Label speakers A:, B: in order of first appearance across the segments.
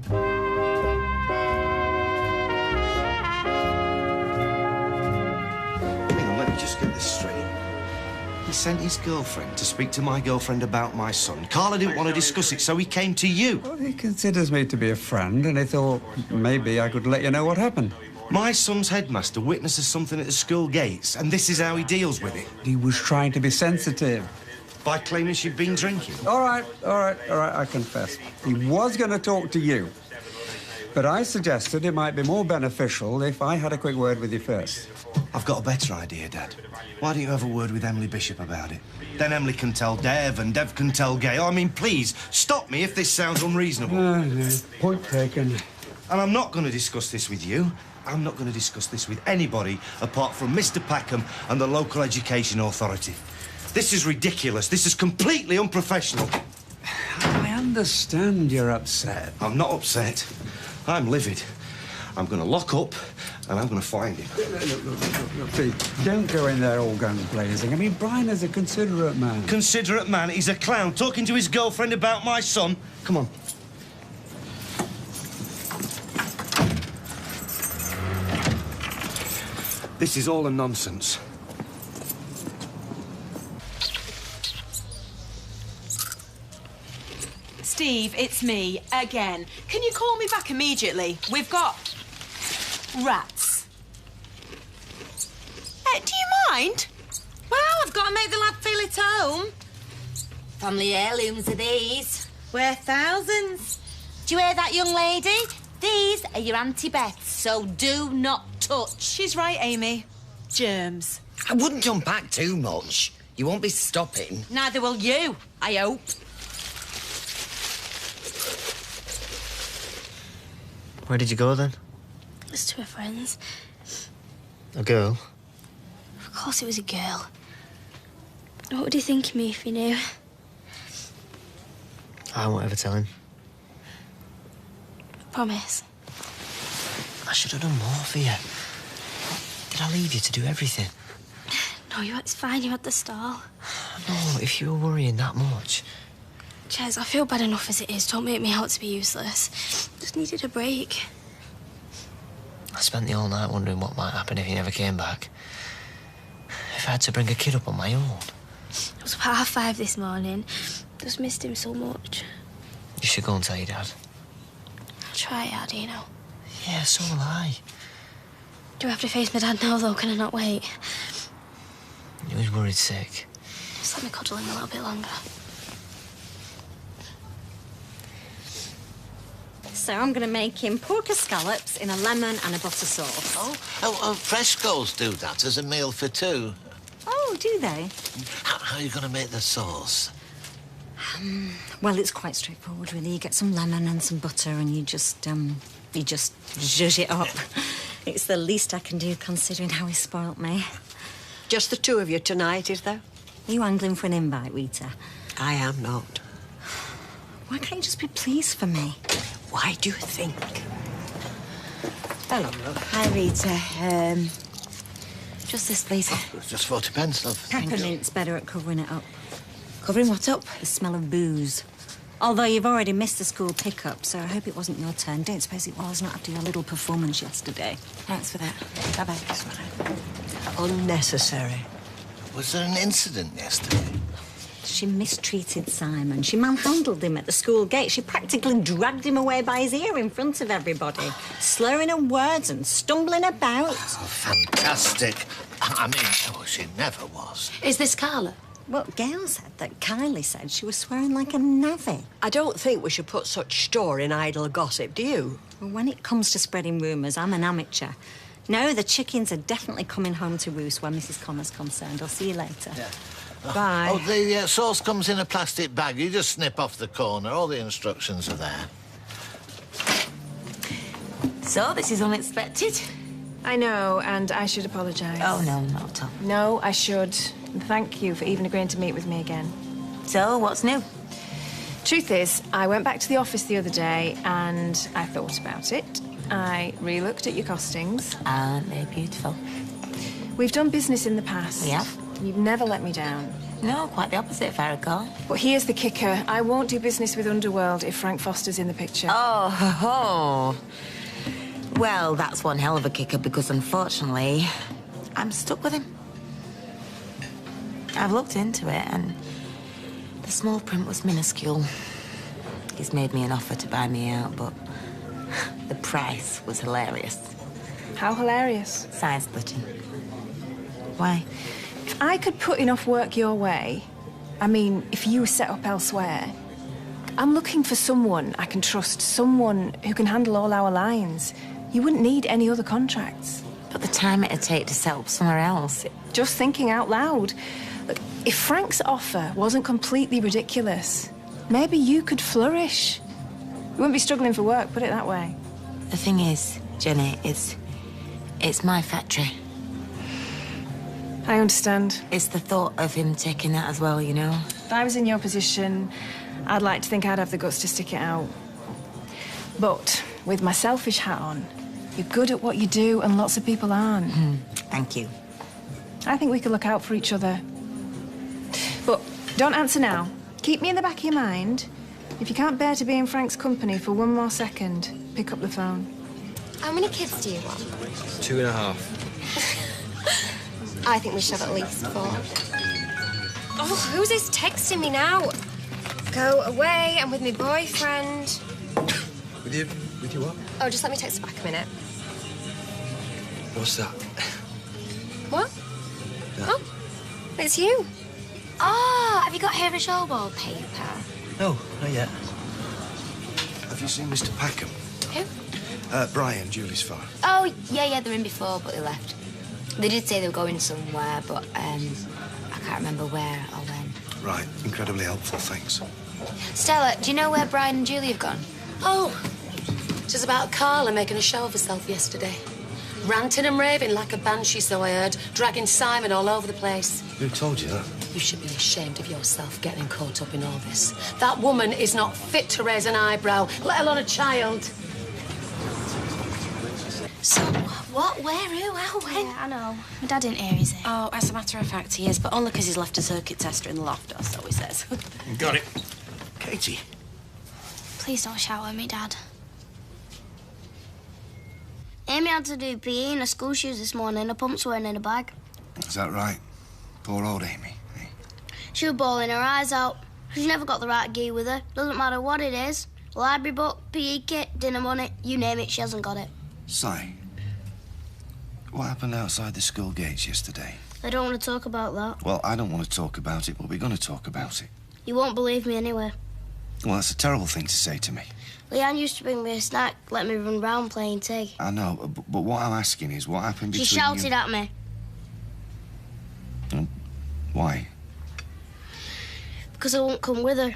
A: Hang on, let me just get this straight. He sent his girlfriend to speak to my girlfriend about my son. Carla didn't want to discuss it, so he came to you.
B: Well, he considers me to be a friend, and he thought maybe I could let you know what happened.
A: My son's headmaster witnesses something at the school gates, and this is how he deals with it.
B: He was trying to be sensitive.
A: By claiming she'd been drinking.
B: All right, I confess. He was going to talk to you. But I suggested it might be more beneficial if I had a quick word with you first.
A: I've got a better idea, Dad. Why don't you have a word with Emily Bishop about it? Then Emily can tell Dev, and Dev can tell Gail. I mean, please, stop me if this sounds unreasonable.
B: No, point taken.
A: And I'm not going to discuss this with you. I'm not going to discuss this with anybody apart from Mr. Packham and the local education authority. This is ridiculous. This is completely unprofessional.
B: I understand you're upset.
A: I'm not upset. I'm livid. I'm going to lock up and I'm going to find him.
B: Look, Pete, don't go in there all guns blazing. I mean, Brian is a considerate man.
A: Considerate man? He's a clown talking to his girlfriend about my son. Come on. This is all a nonsense.
C: Steve, it's me, again. Can you call me back immediately? We've got rats. Do you mind?
D: Well, I've got to make the lad feel at home. Family heirlooms are these. Worth thousands. Do you hear that, young lady? These are your Auntie Beth's, so do not touch.
C: She's right, Amy. Germs.
E: I wouldn't jump back too much. You won't be stopping.
D: Neither will you, I hope.
F: Where did you go, then?
G: It was to her friends.
F: A girl?
G: Of course it was a girl. What would he think of me if he knew?
F: I won't ever tell him.
G: I promise.
F: I should have done more for you. Did I leave you to do everything?
G: No, it's fine. You had the stall.
F: No, if you were worrying that much.
G: Jez, I feel bad enough as it is. Don't make me out to be useless. Just needed a break.
F: I spent the whole night wondering what might happen if he never came back. If I had to bring a kid up on my own.
G: It was about 5:30 this morning. Just missed him so much.
F: You should go and tell your dad.
G: I'll try hard, you know.
F: Yeah, so will I.
G: Do I have to face my dad now, though? Can I not wait?
F: He was worried sick.
G: Just let me cuddle him a little bit longer.
D: So I'm going to make him pork scallops in a lemon and a butter sauce.
E: Oh, Fresco's do that as a meal for two.
D: Oh, do they?
E: How are you going to make the sauce?
D: Well, it's quite straightforward, really. You get some lemon and some butter and you just zhuzh it up. It's the least I can do, considering how he spoilt me.
H: Just the two of you tonight, is there?
D: Are you angling for an invite, Rita?
H: I am not.
D: Why can't you just be pleased for me?
H: Why do you think? Hello, love.
D: Hi, Rita. Just this, please.
E: It's just 40 pence, love.
D: Peppermint's better at covering it up. Covering what up? The smell of booze. Although you've already missed the school pickup, so I hope it wasn't your turn. Don't suppose it was, not after your little performance yesterday. Thanks for that. Bye-bye.
H: Unnecessary.
E: Was there an incident yesterday?
D: She mistreated Simon. She manhandled him at the school gate. She practically dragged him away by his ear in front of everybody, slurring her words and stumbling about.
E: Oh, fantastic. I mean, she never was.
G: Is this Carla?
D: Well, Gail said that Kylie said she was swearing like a navvy.
H: I don't think we should put such store in idle gossip, do you?
D: Well, when it comes to spreading rumours, I'm an amateur. No, the chickens are definitely coming home to roost where Mrs. Connor's concerned. I'll see you later.
E: Yeah.
H: Bye.
E: Oh, the sauce comes in a plastic bag. You just snip off the corner. All the instructions are there.
D: So, this is unexpected.
I: I know, and I should apologise.
D: Oh, no, not at all.
I: No, I should. And thank you for even agreeing to meet with me again.
D: So, what's new?
I: Truth is, I went back to the office the other day and I thought about it. I re-looked at your costings.
D: Aren't they beautiful?
I: We've done business in the past.
D: We have.
I: You've never let me down.
J: No, quite the opposite, if I recall.
I: But here's the kicker. I won't do business with Underworld if Frank Foster's in the picture.
J: Oh, ho, ho. Well, that's one hell of a kicker because, unfortunately, I'm stuck with him. I've looked into it, and the small print was minuscule. He's made me an offer to buy me out, but the price was hilarious.
I: How hilarious?
J: Side-splitting. Why?
I: If I could put enough work your way, I mean, if you were set up elsewhere, I'm looking for someone I can trust, someone who can handle all our lines. You wouldn't need any other contracts.
J: But the time it'd take to set up somewhere else...
I: Just thinking out loud. Look, if Frank's offer wasn't completely ridiculous, maybe you could flourish. You wouldn't be struggling for work, put it that way.
J: The thing is, Jenny, it's my factory.
I: I understand.
J: It's the thought of him taking that as well, you know?
I: If I was in your position, I'd like to think I'd have the guts to stick it out. But with my selfish hat on, you're good at what you do and lots of people aren't.
J: Thank you.
I: I think we could look out for each other. But don't answer now. Keep me in the back of your mind. If you can't bear to be in Frank's company for one more second, pick up the phone.
G: How many kids do you want?
K: 2.5.
G: I think we should have at least 4. Oh, who's this texting me now? Go away, I'm with my boyfriend.
K: With you what?
G: Oh, just let me text back a minute.
K: What's that?
G: What?
K: That.
G: Oh, it's you. Oh, have you got here a show wallpaper?
K: No, not yet.
A: Have you seen Mr. Packham?
G: Who?
A: Brian, Julie's father.
L: Oh, yeah, they were in before, but they left. They did say they were going somewhere, but I can't remember where or when.
A: Right, incredibly helpful, thanks.
L: Stella, do you know where Brian and Julie have gone?
M: Oh, it was about Carla making a show of herself yesterday. Ranting and raving like a banshee, so I heard, dragging Simon all over the place.
A: Who told you that?
M: You should be ashamed of yourself getting caught up in all this. That woman is not fit to raise an eyebrow, let alone a child.
L: So, what, where, who, how, when?
G: Yeah, I know. My dad didn't hear, is he?
L: Oh, as a matter of fact, he is, but only because he's left a circuit tester in the loft, or so he says.
K: Got it. Katie.
G: Please don't shout at me, Dad. Amy had to do PE in her school shoes this morning. Her pumps weren't in a bag.
A: Is that right? Poor old Amy. Eh?
G: She was bawling her eyes out. She's never got the right gear with her. Doesn't matter what it is. Library book, PE kit, dinner money, you name it, she hasn't got it.
A: Si, what happened outside the school gates yesterday?
G: I don't want to talk about that.
A: Well, I don't want to talk about it, but we're going to talk about it.
G: You won't believe me anyway.
A: Well, that's a terrible thing to say to me.
G: Leanne used to bring me a snack, let me run round playing tag.
A: I know, but what I'm asking is what happened between
G: She shouted at me.
A: Why?
G: Because I won't come with her.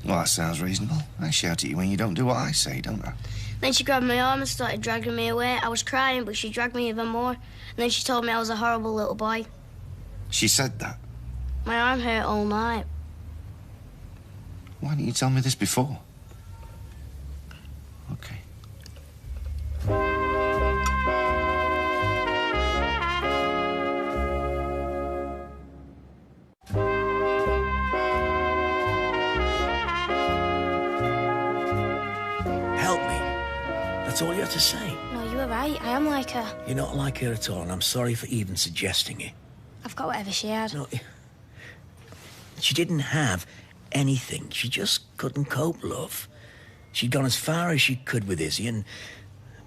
A: Well, that sounds reasonable. I shout at you when you don't do what I say, don't I?
G: Then she grabbed my arm and started dragging me away. I was crying, but she dragged me even more. And then she told me I was a horrible little boy.
A: She said that?
G: My arm hurt all night.
A: Why didn't you tell me this before? Okay.
N: Help me. That's all you have to say.
G: No, you were right. I am like her.
N: You're not like her at all, and I'm sorry for even suggesting it.
G: I've got whatever she had.
N: No, she didn't have anything. She just couldn't cope, love. She'd gone as far as she could with Izzy, and,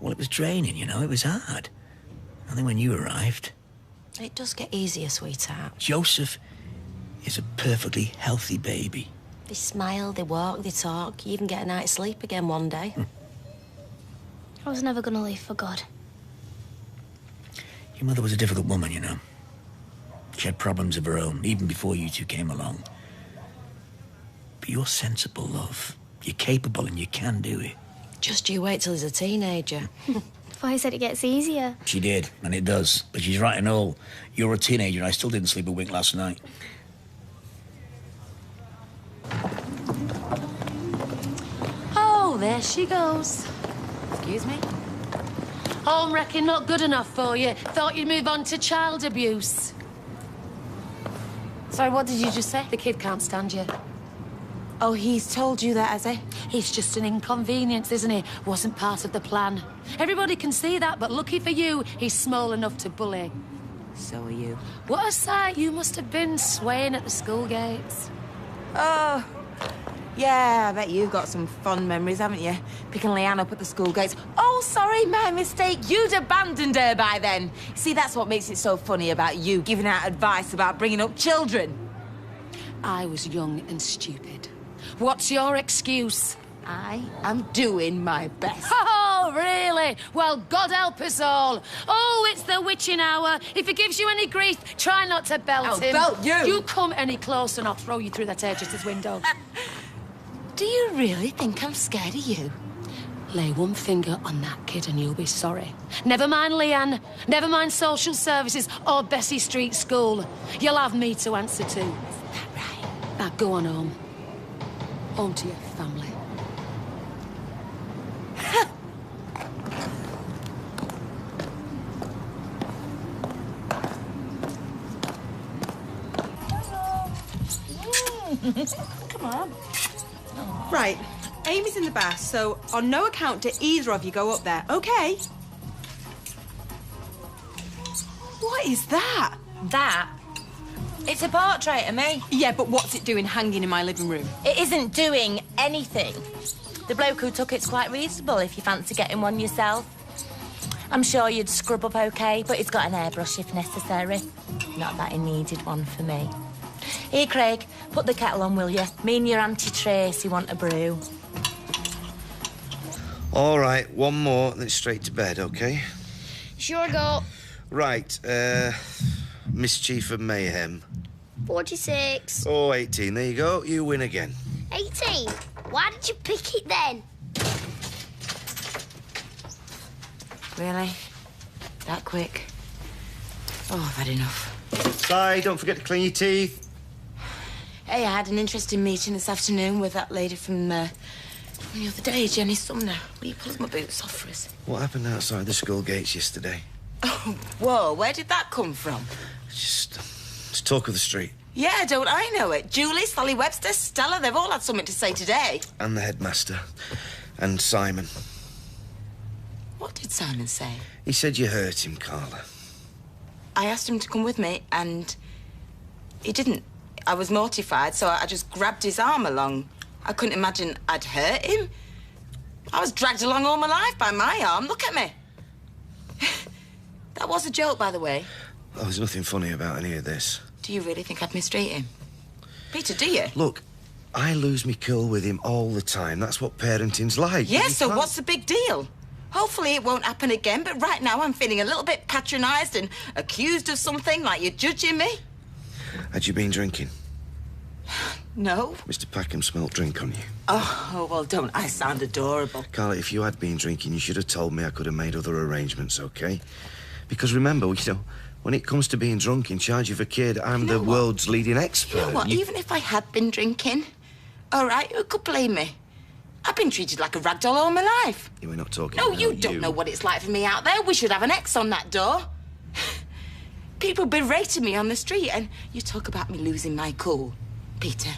N: well, it was draining, you know. It was hard. And then when you arrived...
L: It does get easier, sweetheart.
N: Joseph is a perfectly healthy baby.
L: They smile, they walk, they talk. You even get a night's sleep again one day.
G: I was never going to leave for good.
N: Your mother was a difficult woman, you know. She had problems of her own, even before you two came along. But you're sensible, love. You're capable and you can do it.
L: Just you wait till he's a teenager.
G: I said it gets easier.
N: She did, and it does. But she's right and all. You're a teenager and I still didn't sleep a wink last night.
M: Oh, there she goes.
L: Excuse me?
M: Home wrecking not good enough for you. Thought you'd move on to child abuse. Sorry, what did you just say? The kid can't stand you.
J: Oh, he's told you that, has he?
M: He's just an inconvenience, isn't he? Wasn't part of the plan. Everybody can see that, but lucky for you, he's small enough to bully.
J: So are you.
M: What a sight you must have been swaying at the school gates.
J: Oh, yeah, I bet you've got some fond memories, haven't you? Picking Leanne up at the school gates. Oh, sorry, my mistake. You'd abandoned her by then. See, that's what makes it so funny about you, giving out advice about bringing up children.
M: I was young and stupid. What's your excuse?
J: I am doing my best.
M: Oh, really? Well, God help us all. Oh, it's the witching hour. If he gives you any grief, try not to belt him.
J: Belt you?
M: You come any closer and I'll throw you through that hairdresser's window.
J: Do you really think I'm scared of you?
M: Lay one finger on that kid and you'll be sorry. Never mind Leanne, never mind social services or Bessie Street School. You'll have me to answer to. Is
J: that right?
M: Now go on home. Home to your family.
O: Come on. Right. Amy's in the bath, so on no account do either of you go up there, okay? What is that?
J: That? It's a portrait of me.
O: Yeah, but what's it doing hanging in my living room?
J: It isn't doing anything. The bloke who took it's quite reasonable if you fancy getting one yourself. I'm sure you'd scrub up okay, but he's got an airbrush if necessary. Not that he needed one for me. Here, Craig, put the kettle on, will you? Me and your Auntie Tracy want a brew.
A: All right, one more, then straight to bed, OK?
G: Sure go.
A: Right, mischief and mayhem.
G: 46.
A: Oh, 18, there you go. You win again.
G: 18? Why did you pick it then?
J: Really? That quick? Oh, I've had enough.
A: Si, don't forget to clean your teeth.
J: Hey, I had an interesting meeting this afternoon with that lady from the other day, Jenny Sumner. Will you pull my boots off for us?
A: What happened outside the school gates yesterday?
J: Oh, whoa, where did that come from?
A: It's talk of the street.
J: Yeah, don't I know it? Julie, Sally Webster, Stella, they've all had something to say today.
A: And the headmaster. And Simon.
J: What did Simon say?
A: He said you hurt him, Carla.
J: I asked him to come with me, and he didn't. I was mortified, so I just grabbed his arm along. I couldn't imagine I'd hurt him. I was dragged along all my life by my arm. Look at me. That was a joke, by the way.
A: Oh, there's nothing funny about any of this.
J: Do you really think I'd mistreat him? Peter, do you?
A: Look, I lose me cool with him all the time. That's what parenting's like.
J: Yeah, so what's the big deal? Hopefully it won't happen again, but right now I'm feeling a little bit patronised and accused of something, like you're judging me.
A: Had you been drinking?
J: No.
A: Mr. Packham smelt drink on you.
J: Oh, well, don't I sound adorable?
A: Carla, if you had been drinking, you should have told me. I could have made other arrangements, OK? Because remember, when it comes to being drunk in charge of a kid, I'm the world's leading expert.
J: You know what? Even if I had been drinking, all right, who could blame me? I've been treated like a ragdoll all my life.
A: We're not talking
J: No,
A: about
J: you don't know what it's like for me out there. We should have an X on that door. People berating me on the street, and you talk about me losing my cool. Peter.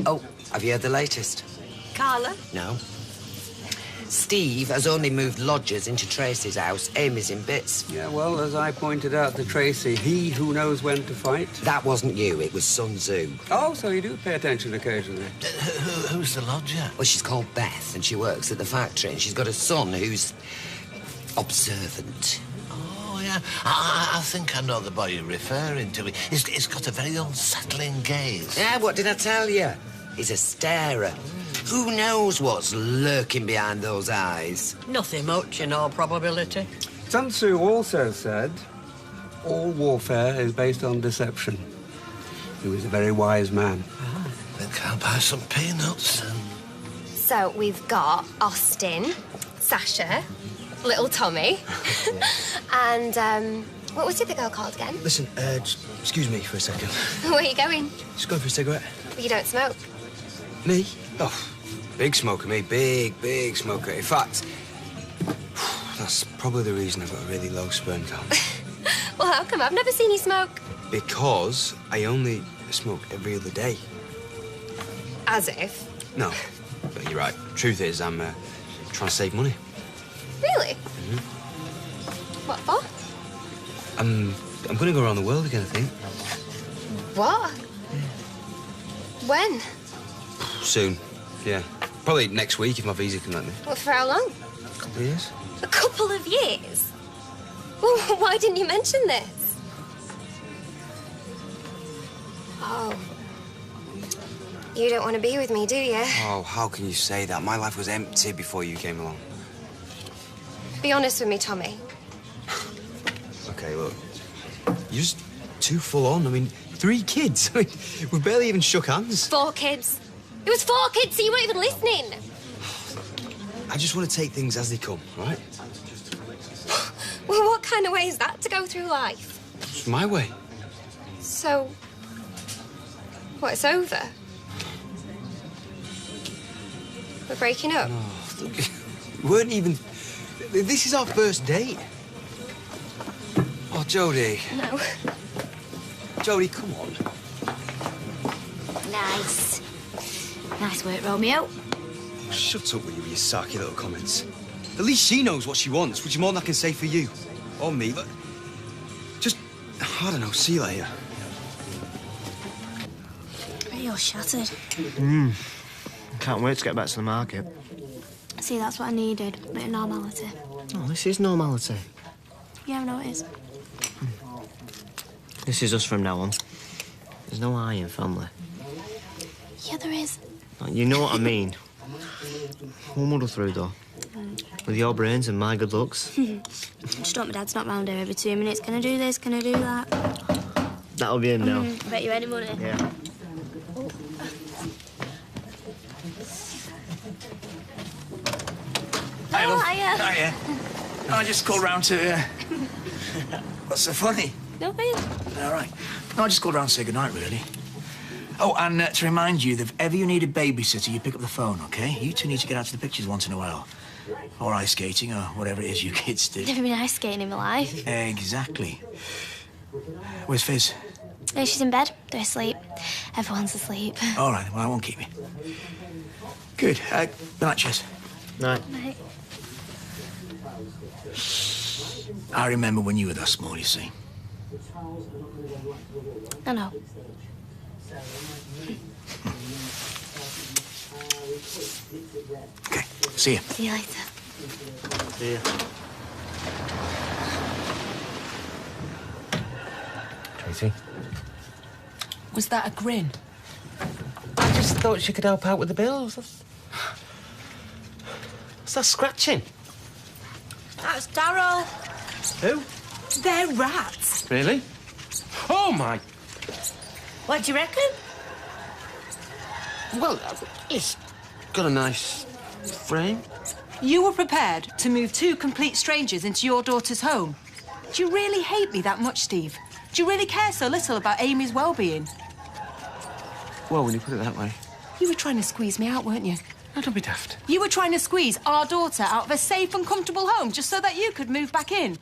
P: Oh, have you heard the latest?
H: Carla?
P: No. Steve has only moved lodgers into Tracy's house. Amy's in bits.
B: Yeah, well, as I pointed out to Tracy, he who knows when to fight.
P: That wasn't you, it was Sun Tzu.
B: Oh, so you do pay attention occasionally.
E: Who's the lodger?
P: Well, she's called Beth, and she works at the factory, and she's got a son who's observant.
E: Oh, yeah. I think I know the boy you're referring to. He's got a very unsettling gaze.
P: Yeah, what did I tell you? He's a starer. Who knows what's lurking behind those eyes?
H: Nothing much, in all probability.
B: Sun Tzu also said, all warfare is based on deception. He was a very wise man.
E: I think I'll buy some peanuts.
Q: So we've got Austin, Sasha, little Tommy, and, what was the other girl called again?
K: Listen, excuse me for a second.
Q: Where are you going?
K: Just going for a cigarette.
Q: You don't smoke.
K: Me? Oh, big smoker, me. Big smoker. In fact,
R: That's probably the reason I've got a really low sperm count.
Q: Well, how come? I've never seen you smoke.
R: Because I only smoke every other day.
Q: As if.
R: No, but you're right. Truth is, I'm trying to save money.
Q: Really?
R: Mm-hmm.
Q: What for?
R: I'm going to go around the world again, I think.
Q: What? When?
R: Soon, yeah. Probably next week if my visa can let me.
Q: What, for how long?
R: A couple of years.
Q: A couple of years? Well, why didn't you mention this? Oh. You don't want to be with me, do you?
R: Oh, how can you say that? My life was empty before you came along.
Q: Be honest with me, Tommy.
R: Okay, look. You're just too full on. I mean, 3 kids. I mean, we've barely even shook hands.
Q: 4 kids. It was 4 kids, so you weren't even listening.
R: I just want to take things as they come, right?
Q: Well, what kind of way is that to go through life?
R: It's my way.
Q: So, what, it's over? We're breaking up?
R: Oh, look, we weren't even... This is our first date. Oh, Jodie.
Q: No.
R: Jodie, come on.
G: Nice. Nice work, Romeo.
R: Shut up with your sarky little comments. At least she knows what she wants, which is more than I can say for you. Or me. But just, I don't know, see you later.
G: You're shattered.
F: Can't wait to get back to the market.
G: See, that's what I needed. A bit of normality.
F: Oh, this is normality.
G: Yeah, I know it is.
F: This is us from now on. There's no I in family.
G: Yeah, there is.
F: You know what I mean. We'll muddle through, though. With your brains and my good looks.
G: Just hope my dad's not round here every 2 minutes. Can I do this? Can I do that?
F: That'll be him now.
G: Bet you any money.
F: Yeah.
N: Hi, love.
G: Hiya.
N: Hiya. I just called round to... What's so funny?
G: Nothing.
N: All right. No, I just called round to say goodnight, really. Oh, and to remind you that if ever you need a babysitter, you pick up the phone, OK? You two need to get out to the pictures once in a while. Or ice skating, or whatever it is you kids do.
G: Never been ice skating in my life.
N: Exactly. Where's Fizz?
G: No, she's in bed. They're asleep. Everyone's asleep.
N: All right, well, I won't keep you. Good. Good night, Chess.
F: Night.
G: Night.
N: I remember when you were that small, you see.
G: I know.
N: OK, see you.
G: See you later.
F: See ya.
K: Tracy?
O: Was that a grin?
K: I just thought she could help out with the bills. What's that scratching?
C: That's Darryl.
K: Who?
C: They're rats.
K: Really? Oh, my...
C: What do you reckon?
K: Well, it's got a nice frame.
O: You were prepared to move 2 complete strangers into your daughter's home. Do you really hate me that much, Steve? Do you really care so little about Amy's well-being?
K: Well, when you put it that way.
O: You were trying to squeeze me out, weren't you?
K: No, don't be daft.
O: You were trying to squeeze our daughter out of a safe and comfortable home just so that you could move back in.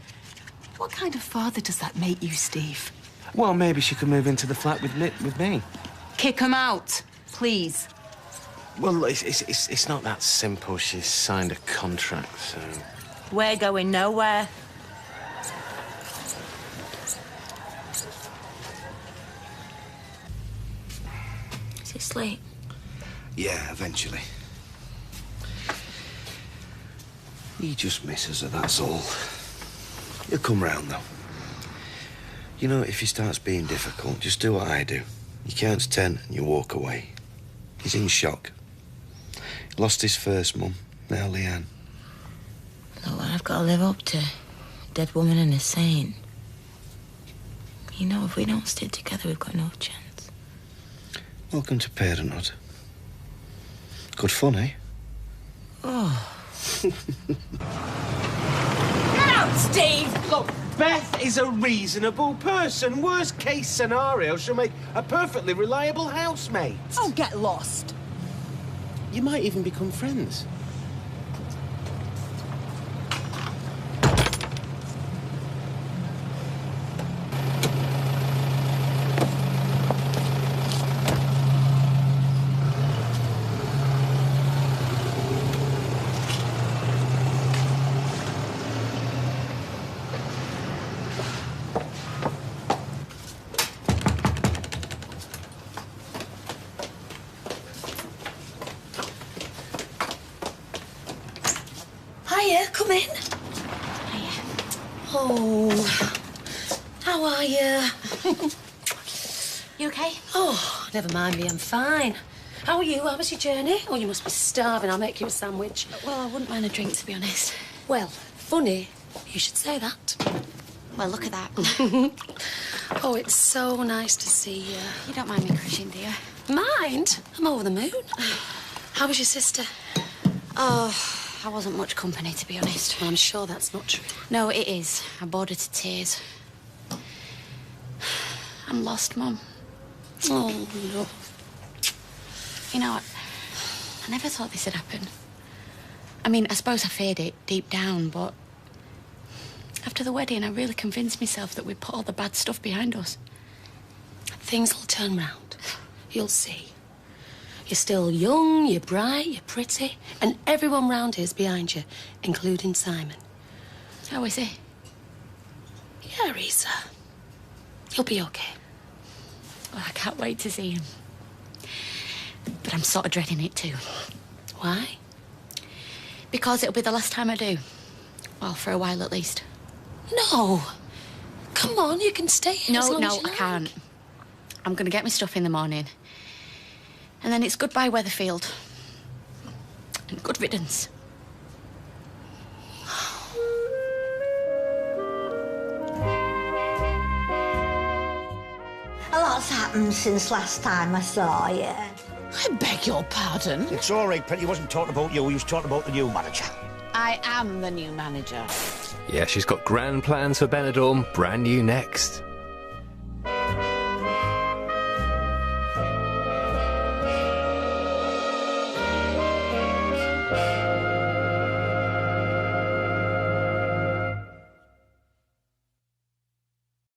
O: What kind of father does that make you, Steve?
K: Well, maybe she could move into the flat with me.
O: Kick 'em out, please.
K: Well, it's not that simple. She's signed a contract, so...
C: We're going nowhere.
G: Is it sleep?
A: Yeah, eventually. He just misses her, that's all. He'll come round, though. You know, if he starts being difficult, just do what I do. You count to 10 and you walk away. He's in shock. He lost his first mum, now Leanne.
J: Look what I've got to live up to. A dead woman and a saint. You know, if we don't stick together, we've got no chance.
A: Welcome to parenthood. Good fun, eh?
J: Oh.
C: Get out, Steve!
K: Look, Beth is a reasonable person. Worst case scenario, she'll make a perfectly reliable housemate.
O: Oh, get lost.
K: You might even become friends.
M: Oh, how are you?
J: You okay?
M: Oh, never mind me, I'm fine. How are you? How was your journey? Oh, you must be starving. I'll make you a sandwich.
J: Well, I wouldn't mind a drink, to be honest.
M: Well, funny you should say that.
J: Well, look at that.
M: Oh, it's so nice to see you.
J: You don't mind me crushing, do you?
M: Mind? I'm over the moon. How was your sister?
J: Oh, I wasn't much company, to be honest.
M: Well, I'm sure that's not true.
J: No, it is. I bored her to tears. I'm lost, Mum.
M: Oh, no.
J: You know, I never thought this would happen. I mean, I suppose I feared it deep down, but after the wedding, I really convinced myself that we'd put all the bad stuff behind us.
M: Things will turn round. You'll see. You're still young, you're bright, you're pretty, and everyone round here's behind you, including Simon.
J: How is he?
M: Yeah, Risa. You'll be okay.
J: Oh, I can't wait to see him. But I'm sort of dreading it too.
M: Why?
J: Because it'll be the last time I do. Well, for a while at least.
M: No. Come on, you can stay here as long as you
J: I
M: like.
J: can't. I'm going to get my stuff in the morning. And then it's goodbye, Weatherfield. And good riddance.
S: A lot's happened since last time I saw you.
T: I beg your pardon? It's all right, Penny. He wasn't talking about you. He was talking about the new manager.
O: I am the new manager.
U: Yeah, she's got grand plans for Benidorm, brand new next.